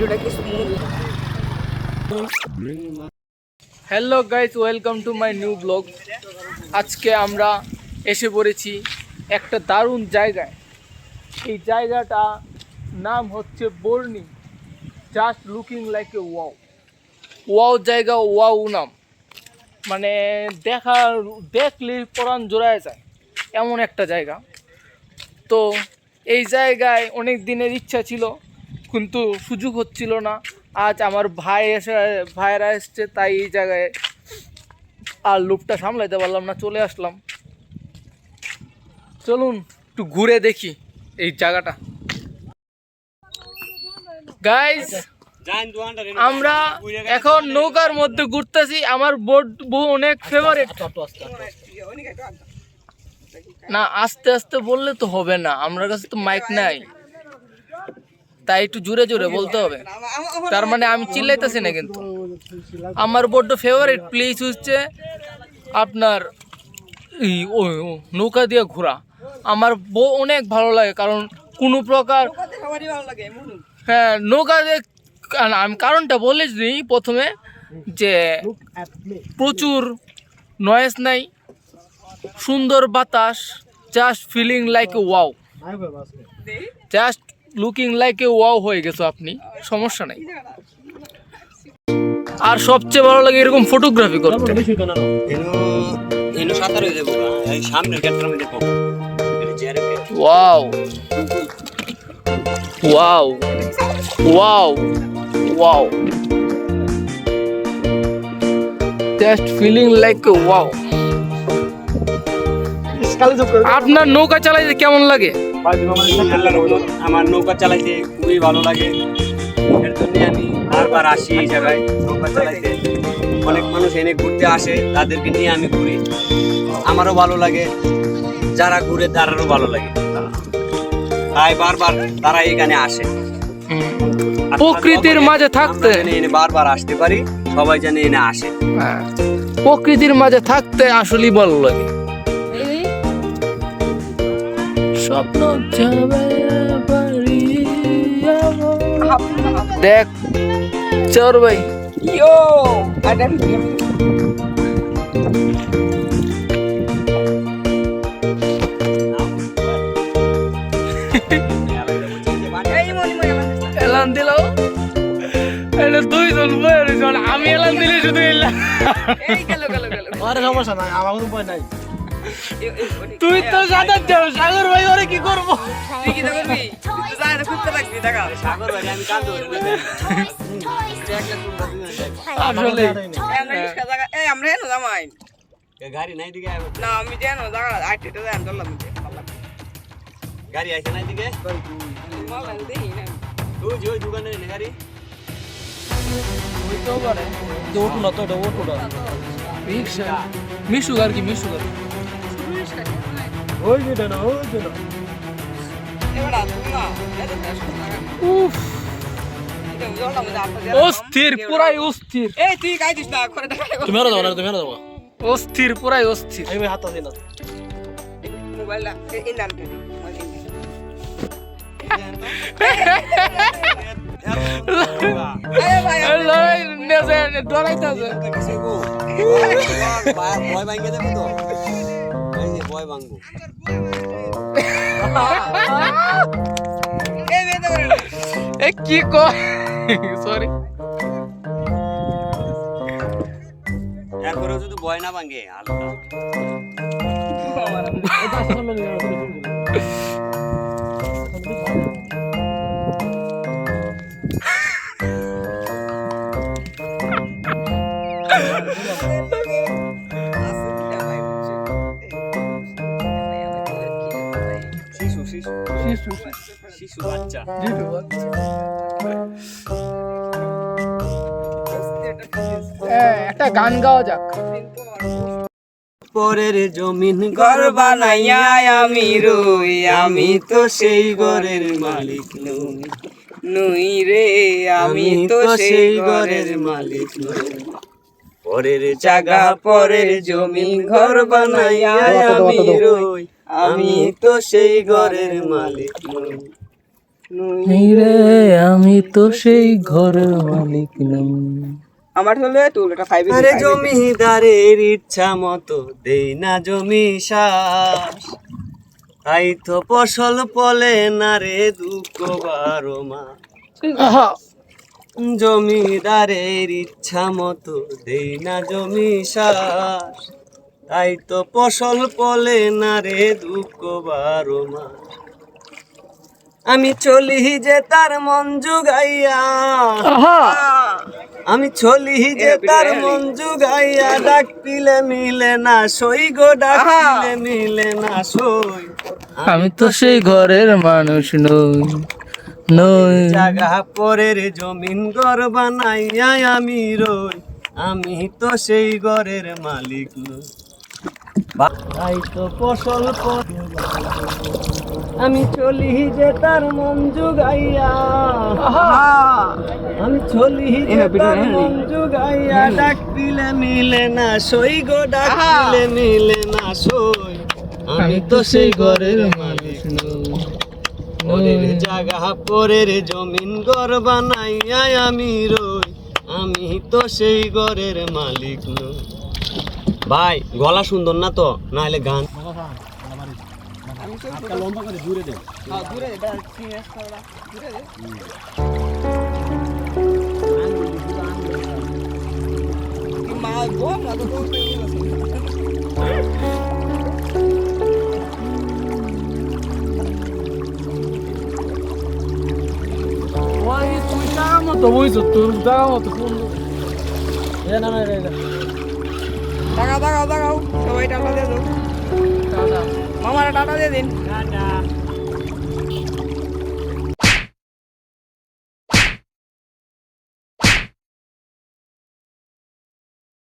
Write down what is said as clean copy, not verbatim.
ভিডিওটা কি smooth. Hello guys, welcome to my new blog. আজকে আমরা এসে পড়েছি একটা দারুণ জায়গায়। এই জায়গাটা নাম হচ্ছে বর্নি। Just looking like a wow. Wow জায়গা, ওয়াও নাম, মানে দেখলে পরাণ জোড়ায় যায় এমন একটা জায়গা। তো এই জায়গায় অনেক দিনের ইচ্ছা ছিল, কিন্তু সুযোগ হচ্ছিল না। আজ আমার ভাইয়েরা এসছে, তাই এই জায়গায় আর লোভটা সামলাইতে পারলাম না, চলে আসলাম। চলুন একটু ঘুরে দেখি এই জায়গাটা। গাইস, আমরা এখন নৌকার মধ্যে ঘুরতেছি। আমার বোট অনেক ফেভারিট। না, আস্তে আস্তে বললে তো হবে না, আমার কাছে তো মাইক নাই, তাই একটু জোরে জোরে বলতে হবে। তার মানে আমি চিল্লাইতেছি না, কিন্তু আমার বড্ড ফেভারিট প্লেস হচ্ছে আপনার নৌকা দিয়ে ঘোরা। আমার অনেক ভালো লাগে, কারণ কোনো প্রকার হ্যাঁ নৌকা দিয়ে আমি কারণটা বলে দিই প্রথমে, যে প্রচুর নয়েজ নাই, সুন্দর বাতাস, just feeling like a wow, just looking like a wow হয়ে গেছো আপনি, সমস্যা নাই। আর সবচেয়ে ভালো লাগে এরকম ফটোগ্রাফি করতে। Wow wow wow wow, just feeling like a wow. আপনার নৌকা চালাইতে কেমন লাগে? আমার নৌকা চালাইতে খুবই ভালো লাগে, এর জন্য আমি বারবার আসি এই জায়গায় নৌকা চালাইতে। অনেক মানুষ এনে ঘুরতে আসে, তাদেরকে নিয়ে আমি ঘুরি, আমারও ভালো লাগে, যারা ঘুরে তারারও ভালো লাগে, তাই বারবার তারা এখানে আসে। প্রকৃতির মাঝে থাকতে এনে বারবার আসতে পারি, সবাই জানে এনে আসে। প্রকৃতির মাঝে থাকতে আসলেই ভালো লাগে। স্বপ্ন দেখ চোর ভাই, ইয়ো এলান দিল, দুইজন বইজন, আমি এলান দিলে শুধু সমস্যা নাই, আমার কোনো ভয় নাই। তুই তো সাঁতার যাও, সাগর ভাই ওরে কি করবো? আসলে আমরা এনো জামাই গাড়ি নাই দিকে, না আমি জানো জায়গা আইটেটা জান ধরলাম গাড়ি আইছে নাই দিকে, দেখি না ওই যে ওই দোকানে গাড়ি হইতেও পারে। ওটু না তো, এটা ওটু না। রিক্সা মিশু আর কি, মিশু আর ওই যেটা না, ওই যেটা। উফ, অস্থির, পুরাই অস্থির। এই তুই গাইছিস না করে তুমি আরো যাও না, তুমি আরো যাও। অস্থির, পুরাই অস্থির। এই হাতটা দিন না। মোবাইলটা এই নামটা ভয় ভাঙ্গে দেবো তো, এই যে ভয় ভাঙ্গো। কি কয়, সরি। এরপরেও যদি ভয় না ভাঙ্গে আলোটা শিশু বাচ্চা। একটা গান গাওয়া যাক। পরের জমিন ঘর বানাইয়া আমি রই, আমি তো সেই ঘরের মালিক নই, নুই রে আমি তো সেই ঘরের মালিক নই। পরের জায়গা পরের জমিন ঘর বানাইয়া আমি রই, আমি তো সেই ঘরের মালিক নই। নই রে আমি তো সেই ঘরের মালিক নই। আমার হলে তুল এটা 5 আরে জমিদারের ইচ্ছা মতো দেই না জমি শ্বাস, তাই তো ফসল ফলে না রে দুঃখ 12 মাস। আহা, জমিদারের ইচ্ছা মতো দেই না জমি শ্বাস, তাই তো ফসল ফলে না রে দুঃখ 12 মাস। আমি চলি যে তার মন জুগাইয়া, আহা, আমি চলি যে তার মন জুগাইয়া, ডাক দিলে মিলে না সই গো, ডাক দিলে মিলে না সই। আমি তো সেই ঘরের মানুষ নই নই। জাগা পরের জমিন ঘর বানাইয়া আমি রই, আমি তো সেই ঘরের মালিক নই। তাই তো ফসল আমি চলি যে তার মন জুগাইয়া, আমি চলি যে তার মন জুগাইয়া, ডাক দিলে মিলে না সই গো, ডাক দিলে মিলে না সই। আমি তো সেই ঘরের মালিক নই। পরের জায়গা পরের জমিন ঘর বানাইয়া আমি রই, আমি তো সেই ঘরের মালিক নই। ভাই গলা সুন্দর না তো, না হলে গান লম্বা করে দূরে দে। দূরে এটা সিরিয়াস করা দূরে দে কি মা গো না তো ওই তুই টাকা মতো বইছ, তোর টাকা মতো সুন্দর। এ না না রে দাঁড়াও সবাই টাটা দিয়ে দাও টাটা। মামারা টাটা দিয়ে দিন টাটা।